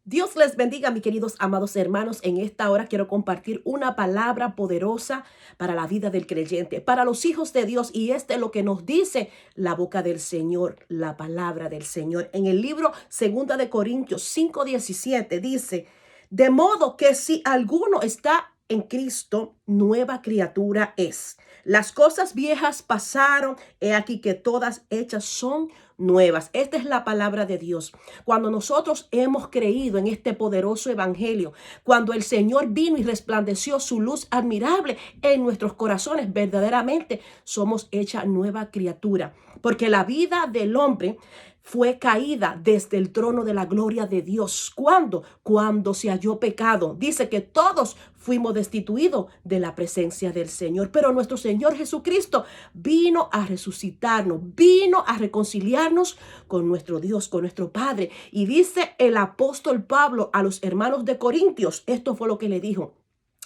Dios les bendiga, mis queridos amados hermanos. En esta hora quiero compartir una palabra poderosa para la vida del creyente, para los hijos de Dios. Y este es lo que nos dice la boca del Señor, la palabra del Señor. En el libro 2 Corintios 5:17 dice, de modo que si alguno está en Cristo, nueva criatura es. Las cosas viejas pasaron, he aquí que todas hechas son nuevas. Esta es la palabra de Dios. Cuando nosotros hemos creído en este poderoso evangelio, cuando el Señor vino y resplandeció su luz admirable en nuestros corazones, verdaderamente somos hecha nueva criatura. Porque la vida del hombre fue caída desde el trono de la gloria de Dios. ¿Cuándo? Cuando se halló pecado. Dice que todos fuimos destituidos de la presencia del Señor. Pero nuestro Señor Jesucristo vino a resucitarnos, vino a reconciliarnos con nuestro Dios, con nuestro Padre. Y dice el apóstol Pablo a los hermanos de Corintios, esto fue lo que le dijo,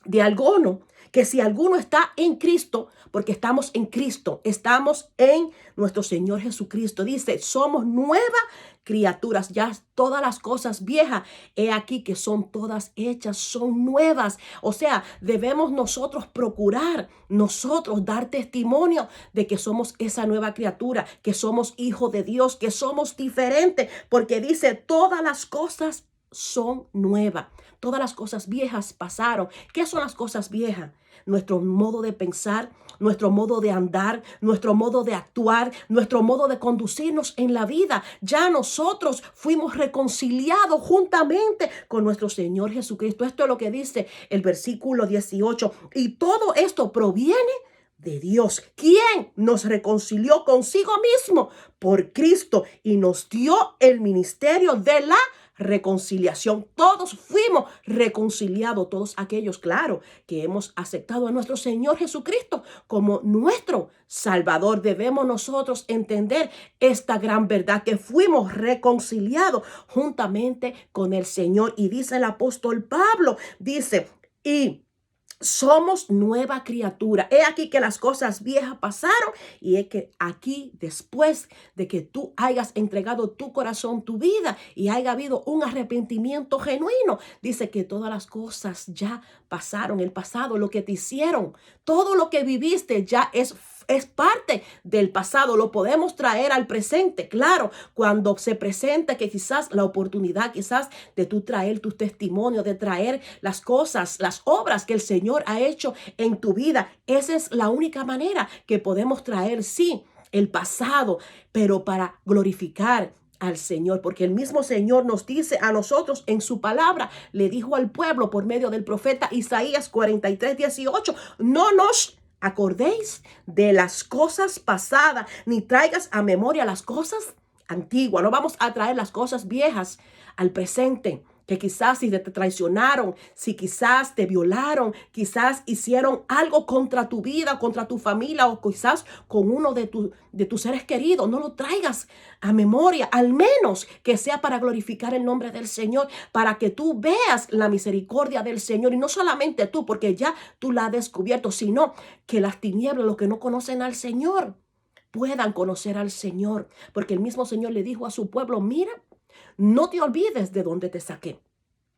de alguno, que si alguno está en Cristo, porque estamos en Cristo, estamos en nuestro Señor Jesucristo, dice, somos nuevas criaturas, ya todas las cosas viejas, he aquí que son todas hechas, son nuevas. O sea, debemos nosotros procurar, nosotros dar testimonio de que somos esa nueva criatura, que somos hijos de Dios, que somos diferentes, porque dice, todas las cosas son nuevas. Todas las cosas viejas pasaron. ¿Qué son las cosas viejas? Nuestro modo de pensar, nuestro modo de andar, nuestro modo de actuar, nuestro modo de conducirnos en la vida. Ya nosotros fuimos reconciliados juntamente con nuestro Señor Jesucristo. Esto es lo que dice el versículo 18. Y todo esto proviene de Dios, quien nos reconcilió consigo mismo por Cristo y nos dio el ministerio de la reconciliación. Todos fuimos reconciliados, todos aquellos, claro, que hemos aceptado a nuestro Señor Jesucristo como nuestro Salvador. Debemos nosotros entender esta gran verdad, que fuimos reconciliados juntamente con el Señor. Y dice el apóstol Pablo, dice, y somos nueva criatura. He aquí que las cosas viejas pasaron y es que aquí, después de que tú hayas entregado tu corazón, tu vida y haya habido un arrepentimiento genuino, dice que todas las cosas ya pasaron. El pasado, lo que te hicieron, todo lo que viviste ya es parte del pasado. Lo podemos traer al presente. Claro, cuando se presenta que quizás la oportunidad, quizás de tú traer tus testimonios, de traer las cosas, las obras que el Señor ha hecho en tu vida. Esa es la única manera que podemos traer, sí, el pasado, pero para glorificar al Señor, porque el mismo Señor nos dice a nosotros en su palabra, le dijo al pueblo por medio del profeta Isaías 43:18, no nos acordéis de las cosas pasadas, ni traigas a memoria las cosas antiguas. No vamos a traer las cosas viejas al presente, que quizás si te traicionaron, si quizás te violaron, quizás hicieron algo contra tu vida, contra tu familia o quizás con uno de tus seres queridos. No lo traigas a memoria, al menos que sea para glorificar el nombre del Señor, para que tú veas la misericordia del Señor y no solamente tú, porque ya tú la has descubierto, sino que las tinieblas, los que no conocen al Señor, puedan conocer al Señor, porque el mismo Señor le dijo a su pueblo, mira, no te olvides de dónde te saqué.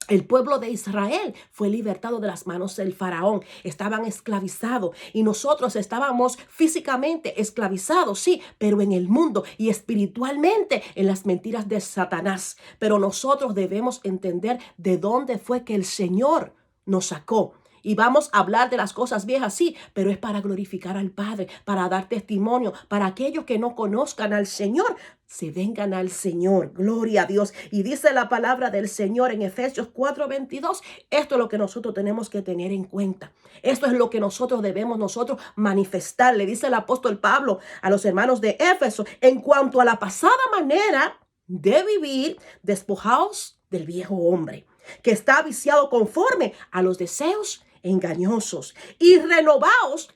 El pueblo de Israel fue libertado de las manos del faraón. Estaban esclavizados y nosotros estábamos físicamente esclavizados, sí, pero en el mundo y espiritualmente en las mentiras de Satanás. Pero nosotros debemos entender de dónde fue que el Señor nos sacó. Y vamos a hablar de las cosas viejas, sí, pero es para glorificar al Padre, para dar testimonio, para aquellos que no conozcan al Señor, se vengan al Señor. Gloria a Dios. Y dice la palabra del Señor en Efesios 4:22. Esto es lo que nosotros tenemos que tener en cuenta. Esto es lo que nosotros debemos manifestar. Le dice el apóstol Pablo a los hermanos de Éfeso, en cuanto a la pasada manera de vivir, despojaos del viejo hombre, que está viciado conforme a los deseos engañosos, y renovaos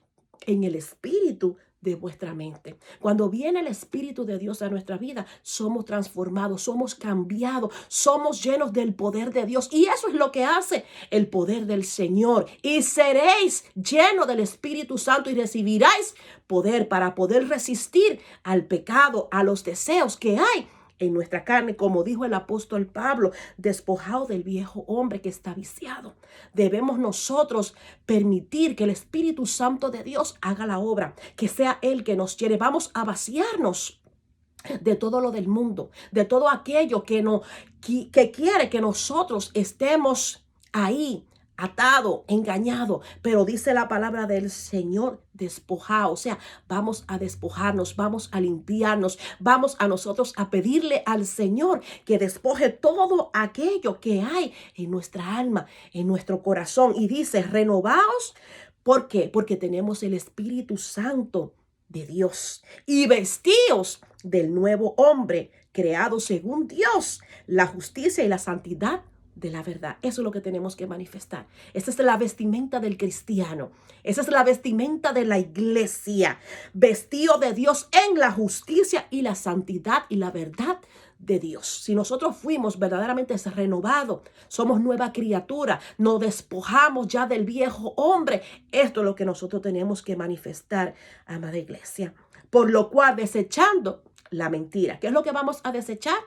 en el espíritu de vuestra mente. Cuando viene el Espíritu de Dios a nuestra vida, somos transformados, somos cambiados, somos llenos del poder de Dios. Y eso es lo que hace el poder del Señor. Y seréis llenos del Espíritu Santo y recibiráis poder para poder resistir al pecado, a los deseos que hay en nuestra carne, como dijo el apóstol Pablo, despojado del viejo hombre que está viciado. Debemos nosotros permitir que el Espíritu Santo de Dios haga la obra, que sea Él que nos llene. Vamos a vaciarnos de todo lo del mundo, de todo aquello que quiere que nosotros estemos ahí, atado, engañado, pero dice la palabra del Señor, despojado. O sea, vamos a despojarnos, vamos a limpiarnos, vamos a nosotros a pedirle al Señor que despoje todo aquello que hay en nuestra alma, en nuestro corazón. Y dice, renovaos. ¿Por qué? Porque tenemos el Espíritu Santo de Dios y vestíos del nuevo hombre creado según Dios, la justicia y la santidad de la verdad. Eso es lo que tenemos que manifestar. Esa es la vestimenta del cristiano. Esa es la vestimenta de la iglesia. Vestido de Dios en la justicia y la santidad y la verdad de Dios. Si nosotros fuimos verdaderamente renovados, somos nueva criatura, nos despojamos ya del viejo hombre. Esto es lo que nosotros tenemos que manifestar, amada iglesia. Por lo cual, desechando la mentira. ¿Qué es lo que vamos a desechar?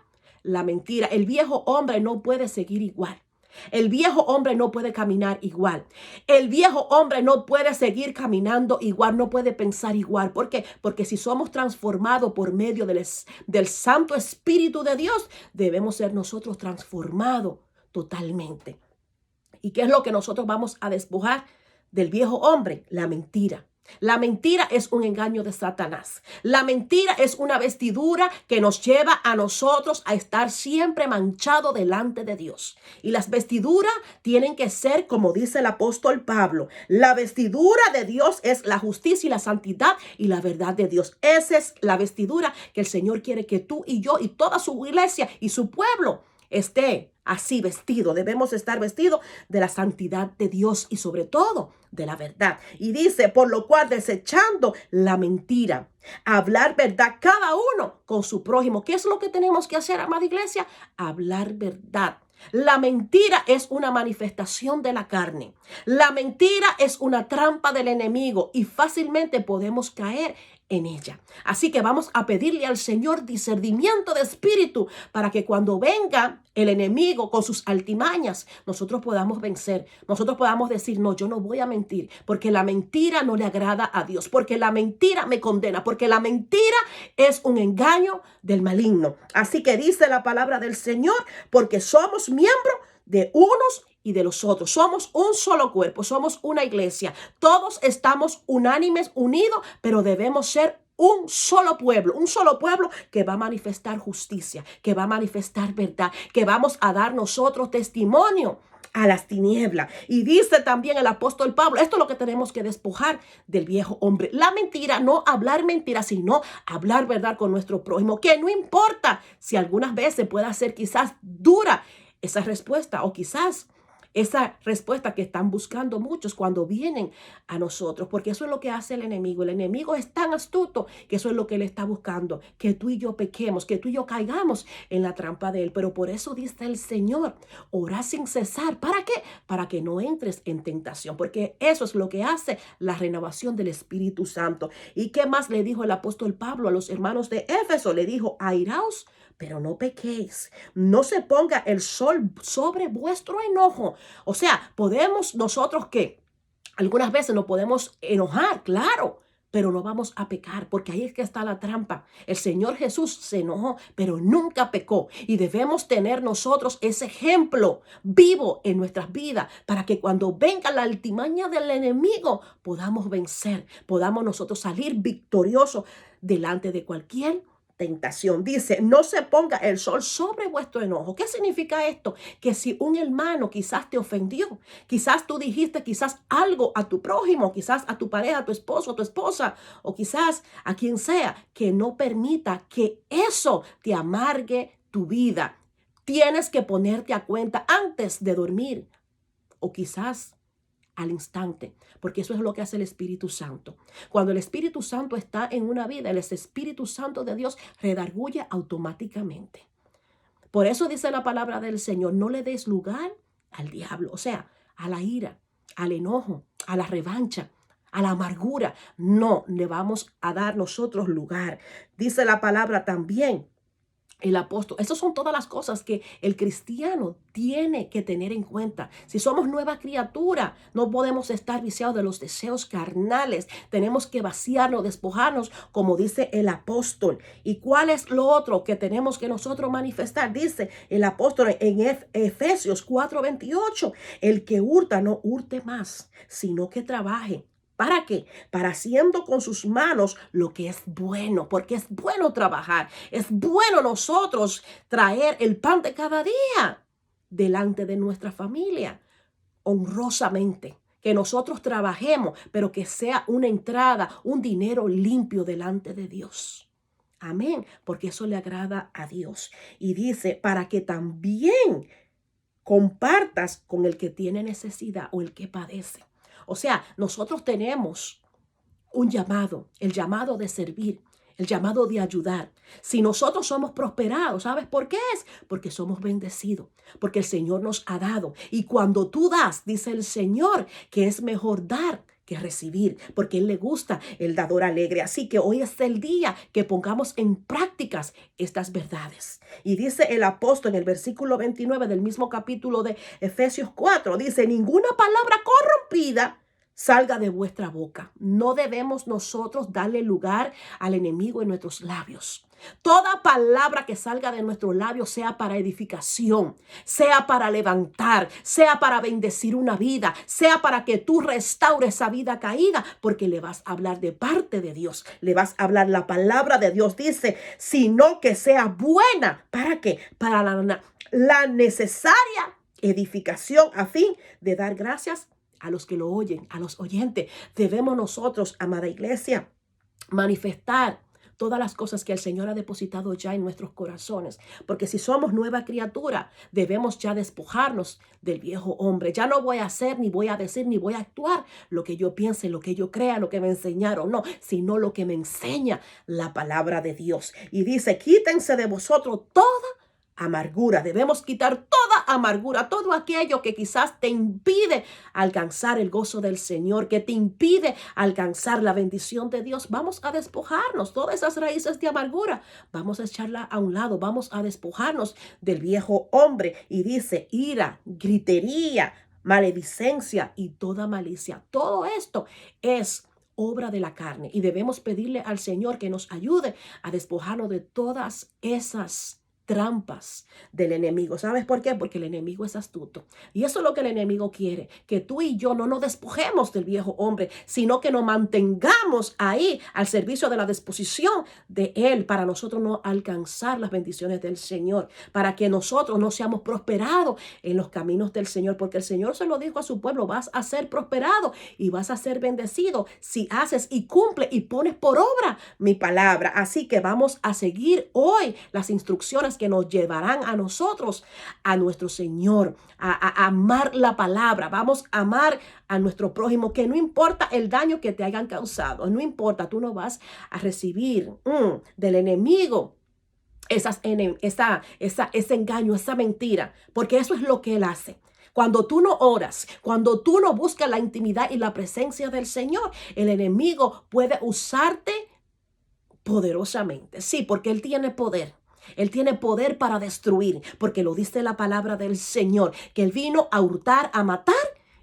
La mentira. El viejo hombre no puede seguir igual. El viejo hombre no puede caminar igual. El viejo hombre no puede seguir caminando igual, no puede pensar igual. ¿Por qué? Porque si somos transformados por medio del Santo Espíritu de Dios, debemos ser nosotros transformados totalmente. ¿Y qué es lo que nosotros vamos a despojar del viejo hombre? La mentira. La mentira es un engaño de Satanás. La mentira es una vestidura que nos lleva a nosotros a estar siempre manchado delante de Dios. Y las vestiduras tienen que ser, como dice el apóstol Pablo, la vestidura de Dios es la justicia y la santidad y la verdad de Dios. Esa es la vestidura que el Señor quiere que tú y yo y toda su iglesia y su pueblo esté así vestido. Debemos estar vestidos de la santidad de Dios y sobre todo de la verdad. Y dice, por lo cual desechando la mentira, hablar verdad cada uno con su prójimo. ¿Qué es lo que tenemos que hacer, amada iglesia? Hablar verdad. La mentira es una manifestación de la carne. La mentira es una trampa del enemigo y fácilmente podemos caer en ella. Así que vamos a pedirle al Señor discernimiento de espíritu para que cuando venga el enemigo con sus altimañas, nosotros podamos vencer. Nosotros podamos decir, no, yo no voy a mentir, porque la mentira no le agrada a Dios, porque la mentira me condena, porque la mentira es un engaño del maligno. Así que dice la palabra del Señor, porque somos miembros de unos y de los otros. Somos un solo cuerpo, somos una iglesia. Todos estamos unánimes, unidos, pero debemos ser un solo pueblo que va a manifestar justicia, que va a manifestar verdad, que vamos a dar nosotros testimonio a las tinieblas. Y dice también el apóstol Pablo, esto es lo que tenemos que despojar del viejo hombre. La mentira, no hablar mentira, sino hablar verdad con nuestro prójimo, que no importa si algunas veces pueda ser quizás dura esa respuesta o quizás esa respuesta que están buscando muchos cuando vienen a nosotros, porque eso es lo que hace el enemigo. El enemigo es tan astuto que eso es lo que él está buscando, que tú y yo pequemos, que tú y yo caigamos en la trampa de él. Pero por eso dice el Señor, ora sin cesar. ¿Para qué? Para que no entres en tentación, porque eso es lo que hace la renovación del Espíritu Santo. ¿Y qué más le dijo el apóstol Pablo a los hermanos de Éfeso? Le dijo, airaos, pero no pequéis. No se ponga el sol sobre vuestro enojo. O sea, podemos nosotros que algunas veces nos podemos enojar, claro, pero no vamos a pecar, porque ahí es que está la trampa. El Señor Jesús se enojó, pero nunca pecó. Y debemos tener nosotros ese ejemplo vivo en nuestras vidas para que cuando venga la altimaña del enemigo podamos vencer, podamos nosotros salir victoriosos delante de cualquier tentación. Dice, no se ponga el sol sobre vuestro enojo. ¿Qué significa esto? Que si un hermano quizás te ofendió, quizás tú dijiste quizás algo a tu prójimo, quizás a tu pareja, a tu esposo, a tu esposa, o quizás a quien sea, que no permita que eso te amargue tu vida. Tienes que ponerte a cuenta antes de dormir o quizás al instante, porque eso es lo que hace el Espíritu Santo. Cuando el Espíritu Santo está en una vida, el Espíritu Santo de Dios redarguye automáticamente. Por eso dice la palabra del Señor, no le des lugar al diablo, o sea, a la ira, al enojo, a la revancha, a la amargura. No le vamos a dar nosotros lugar. Dice la palabra también el apóstol. Esas son todas las cosas que el cristiano tiene que tener en cuenta. Si somos nueva criatura, no podemos estar viciados de los deseos carnales. Tenemos que vaciarnos, despojarnos, como dice el apóstol. ¿Y cuál es lo otro que tenemos que nosotros manifestar? Dice el apóstol en Efesios 4:28. El que hurta no hurte más, sino que trabaje. ¿Para qué? Para haciendo con sus manos lo que es bueno, porque es bueno trabajar, es bueno nosotros traer el pan de cada día delante de nuestra familia, honrosamente, que nosotros trabajemos, pero que sea una entrada, un dinero limpio delante de Dios. Amén, porque eso le agrada a Dios. Y dice, para que también compartas con el que tiene necesidad o el que padece. O sea, nosotros tenemos un llamado, el llamado de servir, el llamado de ayudar. Si nosotros somos prosperados, ¿sabes por qué es? Porque somos bendecidos, porque el Señor nos ha dado. Y cuando tú das, dice el Señor, que es mejor dar que recibir, porque Él le gusta el dador alegre. Así que hoy es el día que pongamos en prácticas estas verdades. Y dice el apóstol en el versículo 29 del mismo capítulo de Efesios 4, dice, ninguna palabra corrompida salga de vuestra boca. No debemos nosotros darle lugar al enemigo en nuestros labios. Toda palabra que salga de nuestros labios, sea para edificación, sea para levantar, sea para bendecir una vida, sea para que tú restaures esa vida caída, porque le vas a hablar de parte de Dios, le vas a hablar la palabra de Dios. Dice, sino que sea buena. ¿Para qué? Para la necesaria edificación a fin de dar gracias a los que lo oyen, a los oyentes. Debemos nosotros, amada iglesia, manifestar todas las cosas que el Señor ha depositado ya en nuestros corazones. Porque si somos nueva criatura, debemos ya despojarnos del viejo hombre. Ya no voy a hacer, ni voy a decir, ni voy a actuar lo que yo piense, lo que yo crea, lo que me enseñaron. No, sino lo que me enseña la palabra de Dios. Y dice, quítense de vosotros toda amargura. Debemos quitar toda amargura, todo aquello que quizás te impide alcanzar el gozo del Señor, que te impide alcanzar la bendición de Dios. Vamos a despojarnos todas esas raíces de amargura. Vamos a echarla a un lado. Vamos a despojarnos del viejo hombre. Y dice ira, gritería, maledicencia y toda malicia. Todo esto es obra de la carne y debemos pedirle al Señor que nos ayude a despojarnos de todas esas trampas del enemigo. ¿Sabes por qué? Porque el enemigo es astuto. Y eso es lo que el enemigo quiere, que tú y yo no nos despojemos del viejo hombre, sino que nos mantengamos ahí al servicio de la disposición de él para nosotros no alcanzar las bendiciones del Señor, para que nosotros no seamos prosperados en los caminos del Señor, porque el Señor se lo dijo a su pueblo, vas a ser prosperado y vas a ser bendecido si haces y cumple y pones por obra mi palabra. Así que vamos a seguir hoy las instrucciones que nos llevarán a nosotros, a nuestro Señor, a amar la palabra. Vamos a amar a nuestro prójimo, que no importa el daño que te hayan causado, no importa, tú no vas a recibir del enemigo ese engaño, esa mentira, porque eso es lo que él hace. Cuando tú no oras, cuando tú no buscas la intimidad y la presencia del Señor, el enemigo puede usarte poderosamente. Sí, porque él tiene poder. Él tiene poder para destruir, porque lo dice la palabra del Señor, que él vino a hurtar, a matar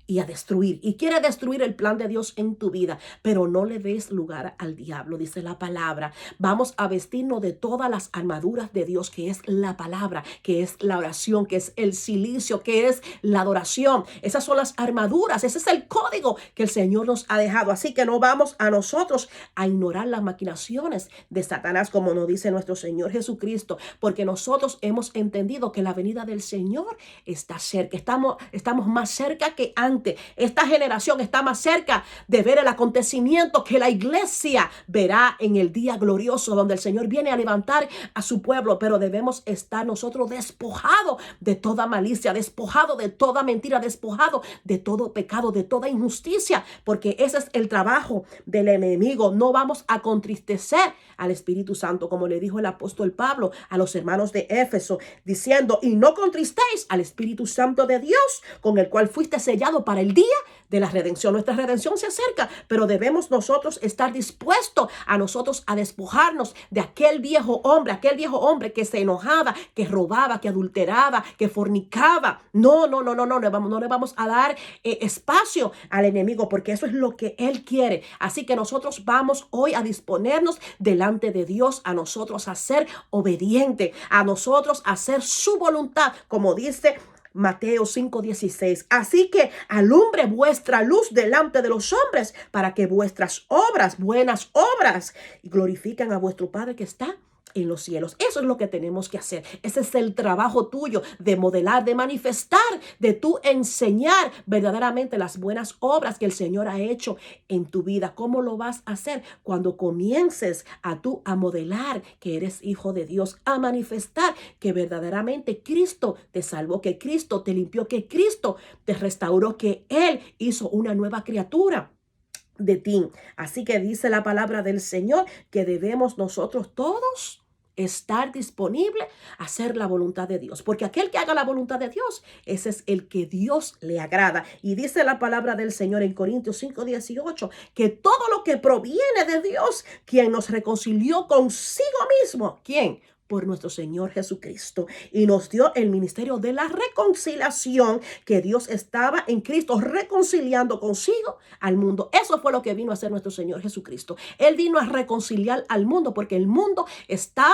y a destruir. Y quiere destruir el plan de Dios en tu vida, pero no le des lugar al diablo, dice la palabra. Vamos a vestirnos de todas las armaduras de Dios, que es la palabra, que es la oración, que es el silicio, que es la adoración. Esas son las armaduras, ese es el código que el Señor nos ha dejado. Así que no vamos a nosotros a ignorar las maquinaciones de Satanás, como nos dice nuestro Señor Jesucristo, porque nosotros hemos entendido que la venida del Señor está cerca. Estamos más cerca que antes. Esta generación está más cerca de ver el acontecimiento que la iglesia verá en el día glorioso, donde el Señor viene a levantar a su pueblo. Pero debemos estar nosotros despojados de toda malicia, despojados de toda mentira, despojados de todo pecado, de toda injusticia, porque ese es el trabajo del enemigo. No vamos a contristecer al Espíritu Santo, como le dijo el apóstol Pablo a los hermanos de Éfeso, diciendo, y no contristéis al Espíritu Santo de Dios, con el cual fuiste sellado para el día de la redención. Nuestra redención se acerca, pero debemos nosotros estar dispuestos a nosotros a despojarnos de aquel viejo hombre que se enojaba, que robaba, que adulteraba, que fornicaba. No, no le vamos a dar espacio al enemigo, porque eso es lo que él quiere. Así que nosotros vamos hoy a disponernos delante de Dios, a nosotros a ser obedientes, a nosotros a hacer su voluntad, como dice Mateo 5:16. Así que alumbre vuestra luz delante de los hombres, para que vuestras obras, buenas obras, glorifiquen a vuestro Padre que está en los cielos. Eso es lo que tenemos que hacer. Ese es el trabajo tuyo, de modelar, de manifestar, de tú enseñar verdaderamente las buenas obras que el Señor ha hecho en tu vida. ¿Cómo lo vas a hacer? Cuando comiences a modelar que eres hijo de Dios, a manifestar que verdaderamente Cristo te salvó, que Cristo te limpió, que Cristo te restauró, que Él hizo una nueva criatura de ti. Así que dice la palabra del Señor que debemos nosotros todos estar disponible a hacer la voluntad de Dios, porque aquel que haga la voluntad de Dios, ese es el que Dios le agrada. Y dice la palabra del Señor en Corintios 5:18, que todo lo que proviene de Dios, quien nos reconcilió consigo mismo, ¿quién? Por nuestro Señor Jesucristo, y nos dio el ministerio de la reconciliación, que Dios estaba en Cristo reconciliando consigo al mundo. Eso fue lo que vino a hacer nuestro Señor Jesucristo. Él vino a reconciliar al mundo porque el mundo estaba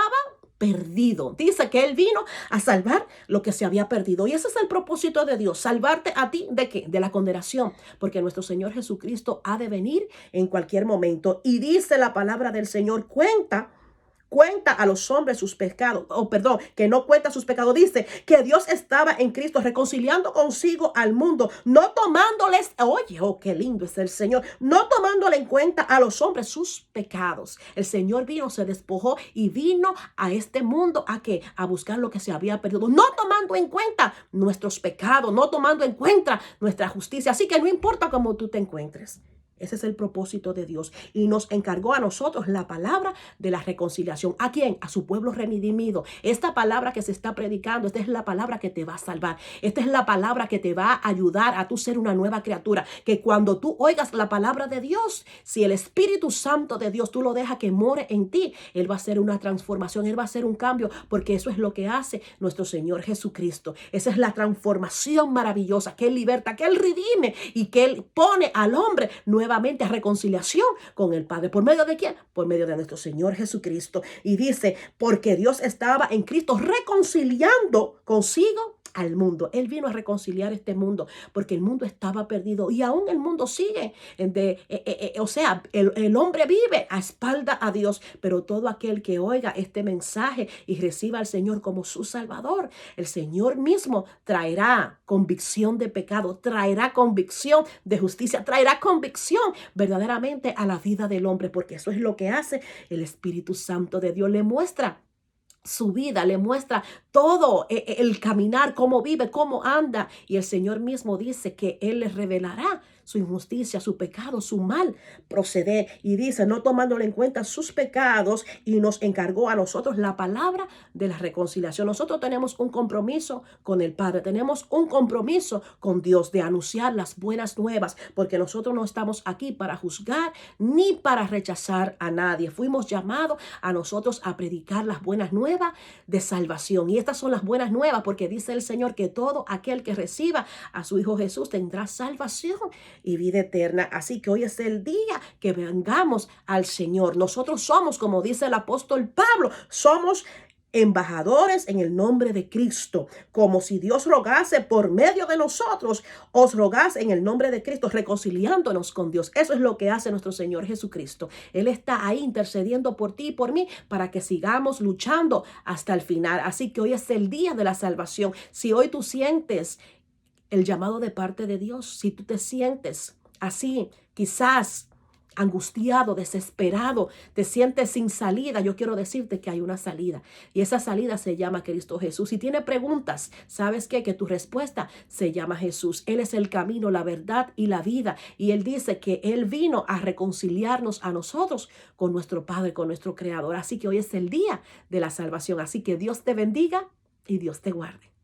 perdido. Dice que Él vino a salvar lo que se había perdido. Y ese es el propósito de Dios, salvarte a ti ¿de qué? De la condenación, porque nuestro Señor Jesucristo ha de venir en cualquier momento. Y dice la palabra del Señor, cuenta a los hombres sus pecados, que no cuenta sus pecados. Dice que Dios estaba en Cristo reconciliando consigo al mundo, no tomándoles, oye, qué lindo es el Señor, no tomándole en cuenta a los hombres sus pecados. El Señor vino, se despojó y vino a este mundo ¿a qué? A buscar lo que se había perdido, no tomando en cuenta nuestros pecados, no tomando en cuenta nuestra justicia. Así que no importa cómo tú te encuentres. Ese es el propósito de Dios. Y nos encargó a nosotros la palabra de la reconciliación. ¿A quién? A su pueblo redimido. Esta palabra que se está predicando, esta es la palabra que te va a salvar. Esta es la palabra que te va a ayudar a tú ser una nueva criatura. Que cuando tú oigas la palabra de Dios, si el Espíritu Santo de Dios tú lo dejas que more en ti, Él va a hacer una transformación, Él va a hacer un cambio, porque eso es lo que hace nuestro Señor Jesucristo. Esa es la transformación maravillosa que Él liberta, que Él redime y que Él pone al hombre nuevamente a reconciliación con el Padre. ¿Por medio de quién? Por medio de nuestro Señor Jesucristo. Y dice, porque Dios estaba en Cristo reconciliando consigo al mundo. Él vino a reconciliar este mundo porque el mundo estaba perdido y aún el mundo sigue. El hombre vive a espalda a Dios, pero todo aquel que oiga este mensaje y reciba al Señor como su Salvador, el Señor mismo traerá convicción de pecado, traerá convicción de justicia, traerá convicción verdaderamente a la vida del hombre, porque eso es lo que hace el Espíritu Santo de Dios. Le muestra su vida, le muestra todo el caminar, cómo vive, cómo anda. Y el Señor mismo dice que Él les revelará su injusticia, su pecado, su mal proceder. Y dice, no tomándole en cuenta sus pecados, y nos encargó a nosotros la palabra de la reconciliación. Nosotros tenemos un compromiso con el Padre, tenemos un compromiso con Dios de anunciar las buenas nuevas, porque nosotros no estamos aquí para juzgar ni para rechazar a nadie. Fuimos llamados a nosotros a predicar las buenas nuevas de salvación. Y estas son las buenas nuevas, porque dice el Señor que todo aquel que reciba a su Hijo Jesús tendrá salvación y vida eterna. Así que hoy es el día que vengamos al Señor. Nosotros somos, como dice el apóstol Pablo, somos embajadores en el nombre de Cristo, como si Dios rogase por medio de nosotros, os rogase en el nombre de Cristo, reconciliándonos con Dios. Eso es lo que hace nuestro Señor Jesucristo. Él está ahí intercediendo por ti y por mí para que sigamos luchando hasta el final. Así que hoy es el día de la salvación. Si hoy tú sientes el llamado de parte de Dios, si tú te sientes así, quizás angustiado, desesperado, te sientes sin salida, yo quiero decirte que hay una salida, y esa salida se llama Cristo Jesús. Si tiene preguntas, ¿sabes qué? Que tu respuesta se llama Jesús. Él es el camino, la verdad y la vida, y Él dice que Él vino a reconciliarnos a nosotros con nuestro Padre, con nuestro Creador. Así que hoy es el día de la salvación. Así que Dios te bendiga y Dios te guarde.